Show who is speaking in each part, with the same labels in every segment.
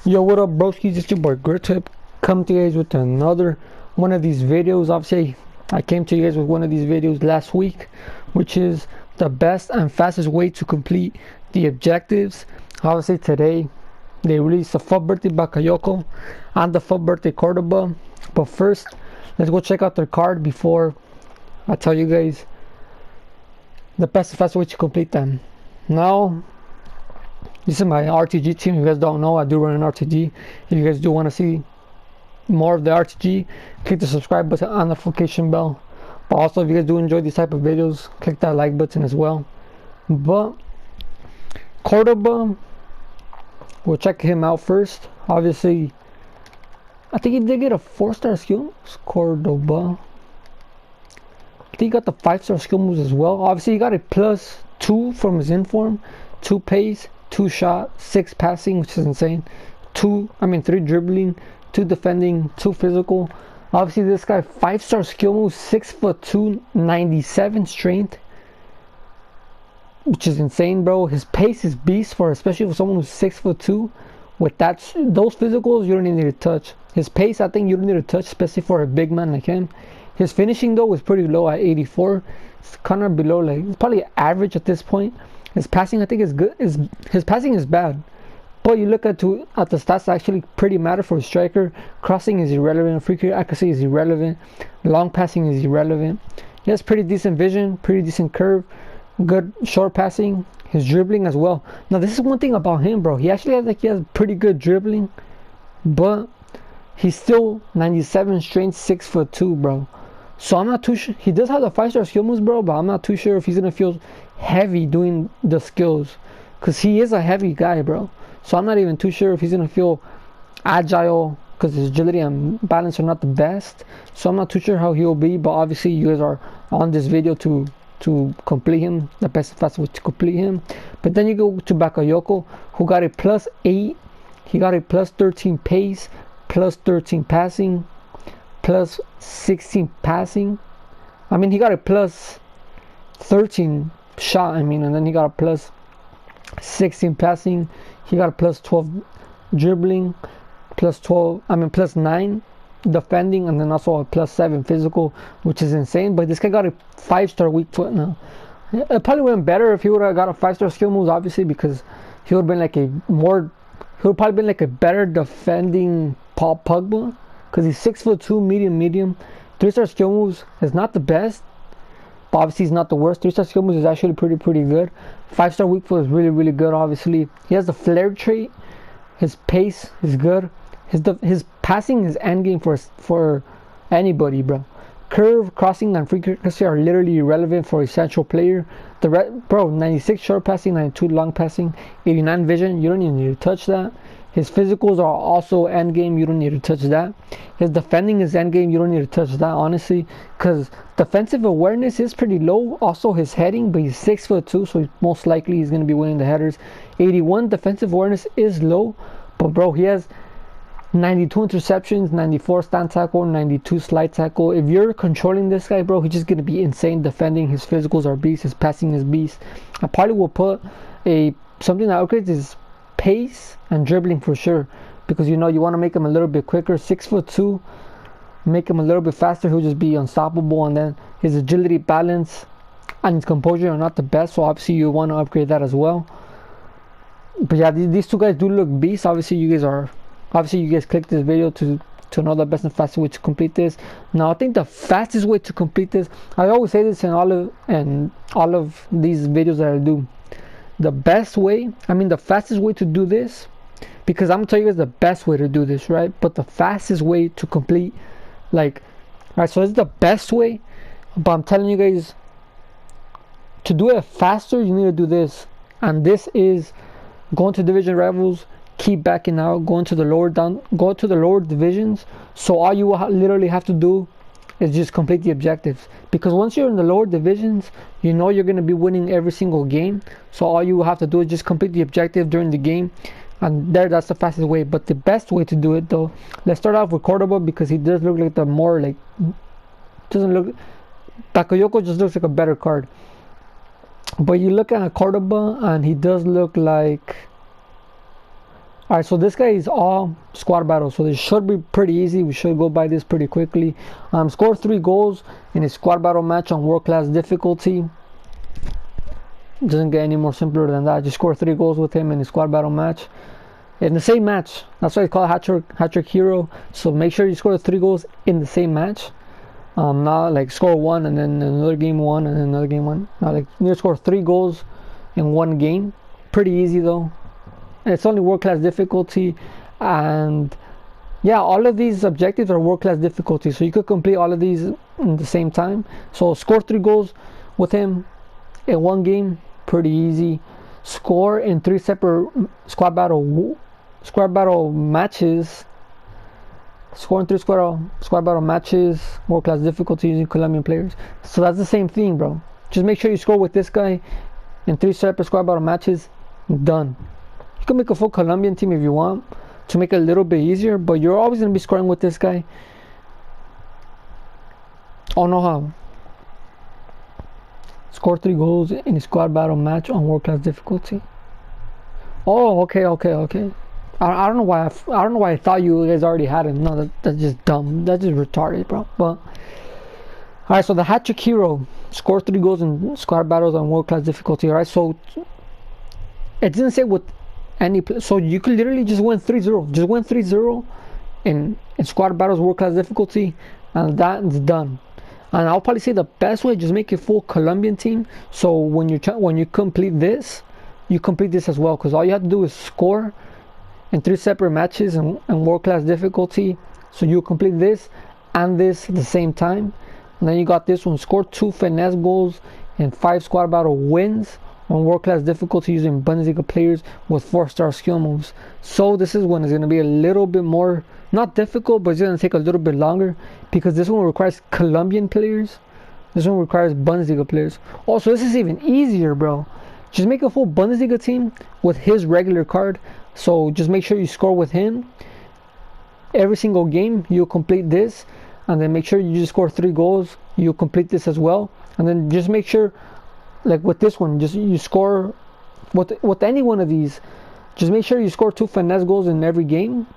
Speaker 1: Yo, what up, broskies? It's your boy Gritip. Come to you guys with another one of these videos. Obviously, I came to you guys with one of these videos last week, which is the best and fastest way to complete the objectives. Obviously, today they released the FUTBIRTHDAY Bakayoko and the FUTBIRTHDAY Cordoba. But first, let's go check out their card before I tell you guys the best and fastest way to complete them. Now, this is my RTG team. If you guys don't know, I do run an RTG. If you guys do want to see more of the RTG, click the subscribe button and notification bell. But also, if you guys do enjoy these type of videos, click that like button as well. But Cordoba, we'll check him out first. Obviously, I think he did get a 4-star skill. Cordoba. I think he got the 5-star skill moves as well. Obviously, he got a +2 from his inform, 2 pace, 2 shot, 6 passing, which is insane. 3 dribbling, 2 defending, 2 physical. Obviously, this guy 5-star skill move, 6'2", 97 strength, which is insane, bro. His pace is beast for especially for someone who's 6'2". With those physicals, you don't even need to touch. His pace, I think you don't need to touch, especially for a big man like him. His finishing though was pretty low at 84. It's kind of below, like it's probably average at this point. His passing, I think, is good. His passing is bad, but you look at the stats that actually pretty matter for a striker. Crossing is irrelevant. Free kick accuracy is irrelevant. Long passing is irrelevant. He has pretty decent vision, pretty decent curve, good short passing. His dribbling as well. Now this is one thing about him, bro. He actually he has pretty good dribbling, but he's still 97 strength, 6'2", bro. So I'm not too sure. He does have the 5-star skill moves, bro, but I'm not too sure if he's gonna feel heavy doing the skills, because he is a heavy guy, bro. So I'm not even too sure if he's gonna feel agile, because his agility and balance are not the best. So I'm not too sure how he'll be, but obviously you guys are on this video to complete him, the best and fastest way to complete him. But then you go to Bakayoko, who got a +8. He got a +13 pace, +13 passing, +16 passing. I mean, he got a +13 shot, and then he got a +16 passing. He got a +12 dribbling, +9 defending, and then also a +7 physical, which is insane. But this guy got a 5-star weak foot now. It probably went better if he would have got a 5-star skill moves, obviously, because he would have been like a better defending Paul Pogba, because he's 6'2", medium. 3-star skill moves is not the best, but obviously he's not the worst. 3-star skill moves is actually pretty good. 5-star weak foot is really good. Obviously, he has the flare trait. His pace is good. His passing is endgame for anybody, bro. Curve, crossing, and free kick are literally irrelevant for a central player. 96 short passing, 92 long passing, 89 vision. You don't even need to touch that. His physicals are also endgame. You don't need to touch that. His defending is endgame. You don't need to touch that, honestly, because defensive awareness is pretty low. Also, his heading, but he's 6'2", so most likely he's going to be winning the headers. 81 defensive awareness is low, but bro, he has 92 interceptions, 94 stand tackle, 92 slide tackle. If you're controlling this guy, bro, he's just going to be insane defending. His physicals are beast. His passing is beast. I probably will put something that upgrades his pace and dribbling for sure, because you want to make him a little bit quicker. 6'2", make him a little bit faster, he'll just be unstoppable. And then his agility, balance, and his composure are not the best, so obviously you want to upgrade that as well. But yeah, these two guys do look beasts. Obviously you guys clicked this video to know the best and fastest way to complete this. Now I think the fastest way to complete this, I always say this in all of these videos that I do, the fastest way to do this, because I'm gonna tell you guys the best way to do this, right? But the fastest way to complete, right, so this is the best way, but I'm telling you guys, to do it faster, you need to do this. And this is going to division rivals, keep backing out, go to the lower divisions. So all you literally have to do is just complete the objectives, because once you're in the lower divisions, you're going to be winning every single game. So all you have to do is just complete the objective during the game, and that's the fastest way. But the best way to do it, though, let's start off with Cordoba, because he does look like Bakayoko just looks like a better card. But you look at Cordoba and he does look like Alright, so this guy is all squad battle, so this should be pretty easy. We should go by this pretty quickly. Scored 3 goals in a squad battle match on world class difficulty. Doesn't get any more simpler than that. Just score 3 goals with him in a squad battle match. In the same match. That's why it's called hat trick hero. So make sure you score 3 goals in the same match. Not like score 1 and then another game 1 and then another game 1. Now like you score 3 goals in one game. Pretty easy though. It's only world class difficulty, and yeah, all of these objectives are world class difficulty, so you could complete all of these in the same time. So score 3 goals with him in one game, pretty easy. Score in 3 separate squad battle matches. Score in 3 squad battle matches, world class difficulty using Colombian players. So that's the same thing, bro. Just make sure you score with this guy in 3 separate squad battle matches. Done. You can make a full Colombian team if you want to make it a little bit easier, but you're always going to be scoring with this guy. Oh no, how? Score 3 goals in a squad battle match on world class difficulty. Oh, okay. I don't know why I thought you guys already had it. No, that's just dumb. That's just retarded, bro. But alright, so the hat trick hero, score 3 goals in squad battles on world class difficulty. Alright, so it didn't say with any, so you could literally just win 3-0. Just win 3-0 in squad battles world class difficulty, and that's done. And I'll probably say the best way, just make a full Colombian team. So when you complete this, you complete this as well, because all you have to do is score in 3 separate matches in world class difficulty. So you complete this and this at the same time, and then you got this one: score 2 finesse goals and 5 squad battle wins on world class difficulty using Bundesliga players with 4-star skill moves. So this is when it's going to be a little bit more, not difficult, but it's going to take a little bit longer, because this one requires Colombian players, this one requires Bundesliga players. Also, this is even easier, bro. Just make a full Bundesliga team with his regular card. So just make sure you score with him every single game. You'll complete this, and then make sure you just score 3 goals. You'll complete this as well, and then just make sure, like with this one, just you score with any one of these. Just make sure you score 2 finesse goals in every game.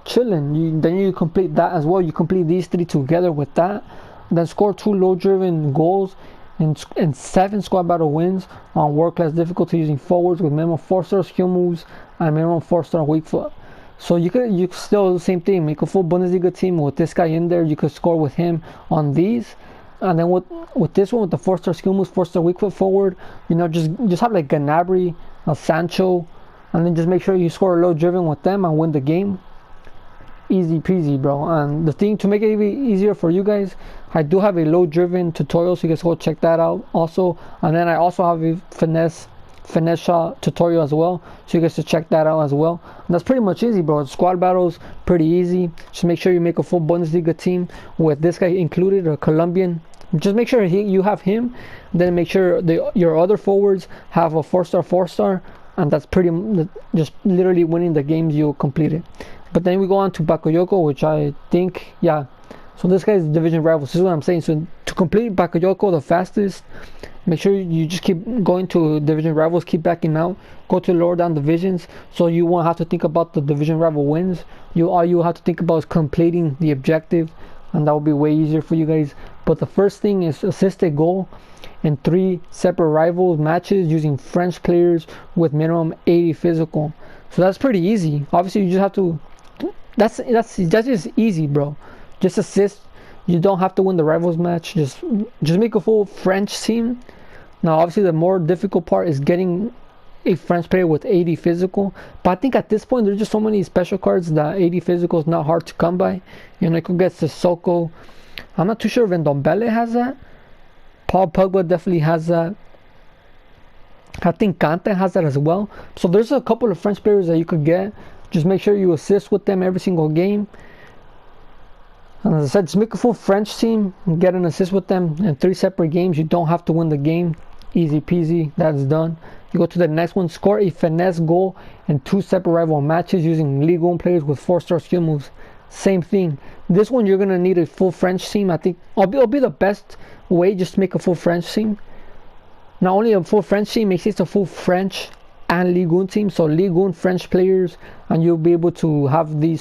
Speaker 1: Chilling. Then you complete that as well. You complete these 3 together with that. Then score 2 low-driven goals and 7 squad battle wins on world class difficulty using forwards with minimum 4-star skill moves and minimum 4-star weak foot. So you could still do the same thing. Make a full Bundesliga team with this guy in there. You could score with him on these. And then with this one, with the 4-star skill moves, 4-star weak foot forward, just have like Gnabry, Sancho, and then just make sure you score low driven with them and win the game. Easy peasy, bro. And the thing to make it even easier for you guys, I do have a low driven tutorial, so you guys go check that out also. And then I also have a finesse shot tutorial as well, so you guys should check that out as well. And that's pretty much easy, bro. Squad battles, pretty easy. Just make sure you make a full Bundesliga team with this guy included, a Colombian. Just make sure you have him, then make sure your other forwards have a 4-star, and that's just literally winning the games you completed. But then we go on to Bakayoko, which I think, yeah. So this guy's division rivals. This is what I'm saying. So to complete Bakayoko the fastest, make sure you just keep going to division rivals, keep backing out, go to lower down divisions, so you won't have to think about the division rival wins. All you have to think about is completing the objective, and that will be way easier for you guys. But the first thing is assist a goal in 3 separate rivals matches using French players with minimum 80 physical. So that's pretty easy. Obviously, you just have to. That's just easy, bro. Just assist. You don't have to win the rivals match. Just make a full French team. Now, obviously, the more difficult part is getting a French player with 80 physical. But I think at this point, there's just so many special cards that 80 physical is not hard to come by. You could get Sissoko. I'm not too sure if Ndombele has that. Paul Pogba definitely has that. I think Kante has that as well. So there's a couple of French players that you could get. Just make sure you assist with them every single game. And as I said, just make a full French team and get an assist with them in 3 separate games. You don't have to win the game. Easy peasy. That's done. You go to the next one. Score a finesse goal in 2 separate rival matches using Ligue 1 players with 4-star skill moves. Same thing. This one you're going to need a full French team. I think it'll be the best way, just to make a full French team. Not only a full French team, makes it a full French and Ligue 1 teams, so Ligue 1 French players, and you'll be able to have the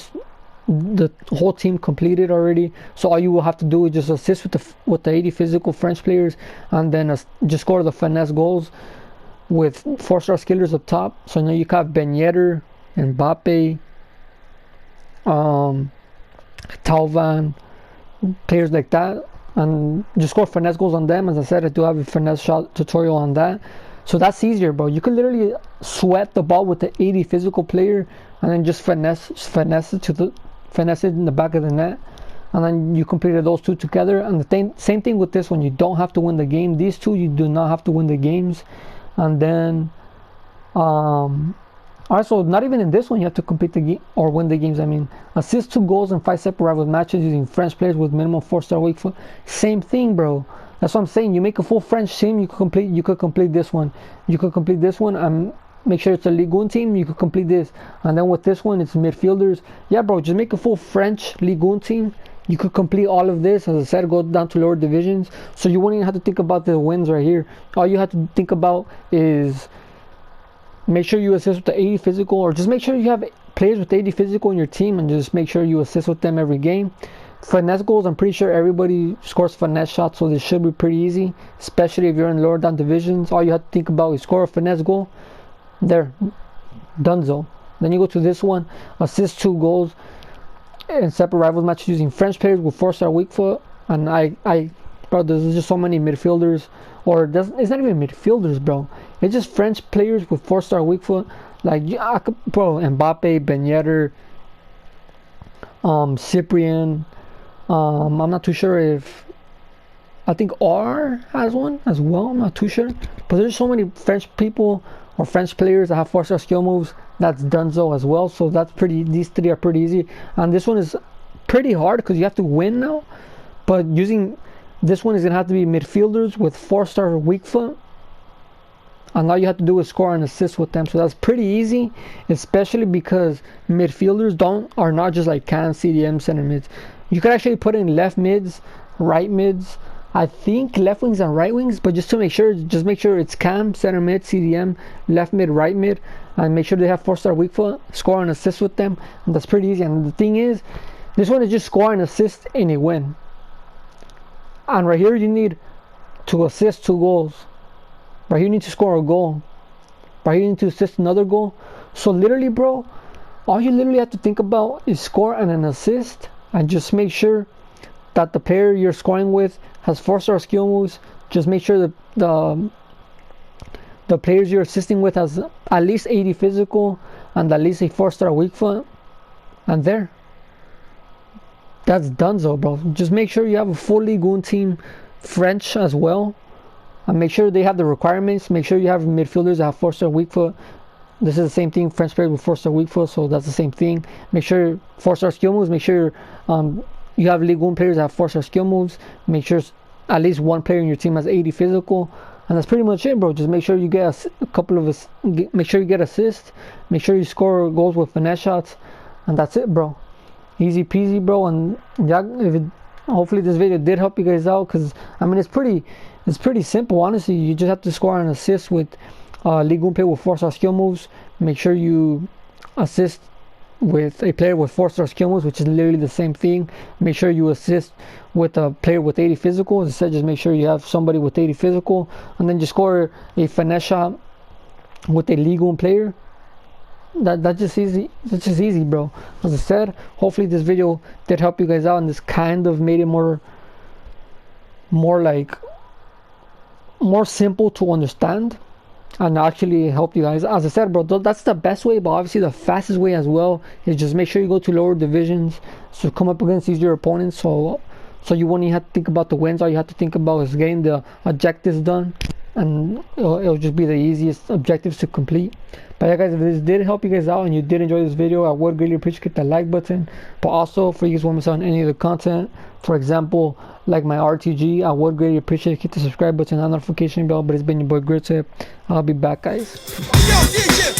Speaker 1: whole team completed already. So all you will have to do is just assist with the 80 physical French players, and then just score the finesse goals with 4-star skillers up top. So now you have Ben Yedder, Mbappe, Talvan, players like that, and just score finesse goals on them. As I said, I do have a finesse shot tutorial on that. So that's easier, bro. You can literally sweat the ball with the 80 physical player and then just finesse it in the back of the net, and then you completed those two together. And the same thing with this one. You don't have to win the game. These two, you do not have to win the games. And then also, not even in this one you have to complete the game or win the games. I mean, assist 2 goals in 5 separate rival matches using French players with minimum 4-star weak foot. Same thing, bro. That's what I'm saying. You make a full French team, you could complete this one. You could complete this one and make sure it's a Ligue 1 team. You could complete this, and then with this one, it's midfielders. Yeah, bro. Just make a full French Ligue 1 team. You could complete all of this. As I said, go down to lower divisions, so you won't even have to think about the wins right here. All you have to think about is make sure you assist with the 80 physical, or just make sure you have players with 80 physical in your team, and just make sure you assist with them every game. Finesse goals, I'm pretty sure everybody scores finesse shots, so this should be pretty easy, especially if you're in lower down divisions. All you have to think about is score a finesse goal. There, donezo. Then you go to this one, assist 2 goals in separate rivals matches using French players with 4-star weak foot. And bro, there's just so many midfielders, or it's not even midfielders, bro. It's just French players with 4-star weak foot. Like, bro, Mbappe, Ben Yedder, Cyprian. I'm not too sure if, I think R has one as well. I'm not too sure, but there's so many French people or French players that have 4-star skill moves. That's donezo as well. So that's pretty. These 3 are pretty easy, and this one is pretty hard because you have to win now. But using this one is gonna have to be midfielders with 4-star weak foot, and all you have to do is score and assist with them. So that's pretty easy, especially because midfielders are not just like cam, CDM, center mids. You could actually put in left mids, right mids, I think left wings and right wings, but just make sure it's cam, center mid, CDM, left mid, right mid, and make sure they have 4-star weak foot, score and assist with them, and that's pretty easy. And the thing is, this one is just score and assist in a win. And right here you need to assist 2 goals. Right here you need to score a goal. Right here you need to assist another goal. So literally, bro, all you literally have to think about is score and an assist, and just make sure that the player you're scoring with has 4-star skill moves. Just make sure that the players you're assisting with has at least 80 physical and at least a 4-star weak foot, and that's donezo, bro. Just make sure you have a full Ligue 1 team, French as well, and make sure they have the requirements. Make sure you have midfielders that have 4-star weak foot. This is the same thing, French players with 4-star weak foot, so that's the same thing. Make sure 4-star skill moves. Make sure you have Ligue 1 players that have 4-star skill moves. Make sure at least one player in your team has 80 physical, and that's pretty much it, bro. Just make sure you get a couple of make sure you get assists. Make sure you score goals with finesse shots, and that's it, bro. Easy peasy, bro. And yeah, hopefully this video did help you guys out, because I mean it's pretty simple, honestly. You just have to score an assist with Ligue 1 player with 4-star skill moves. Make sure you assist with a player with 4-star skill moves, which is literally the same thing. Make sure you assist with a player with 80 physical. As I said, just make sure you have somebody with 80 physical, and then just score a finesse shot with a Ligue 1 player. That's just easy. That's just easy, bro. As I said, hopefully this video did help you guys out, and this kind of made it more simple to understand and actually help you guys. As I said, bro, that's the best way, but obviously the fastest way as well is just make sure you go to lower divisions, so come up against easier opponents, so you won't even have to think about the wins. All you have to think about is getting the objectives done, and it'll just be the easiest objectives to complete. But yeah, guys, if this did help you guys out and you did enjoy this video, I would greatly appreciate that like button. But also, for you guys want to miss out on any of the content, for example, like my RTG, I would greatly appreciate it. Hit the subscribe button and notification bell. But it's been your boy Gritip. I'll be back, guys.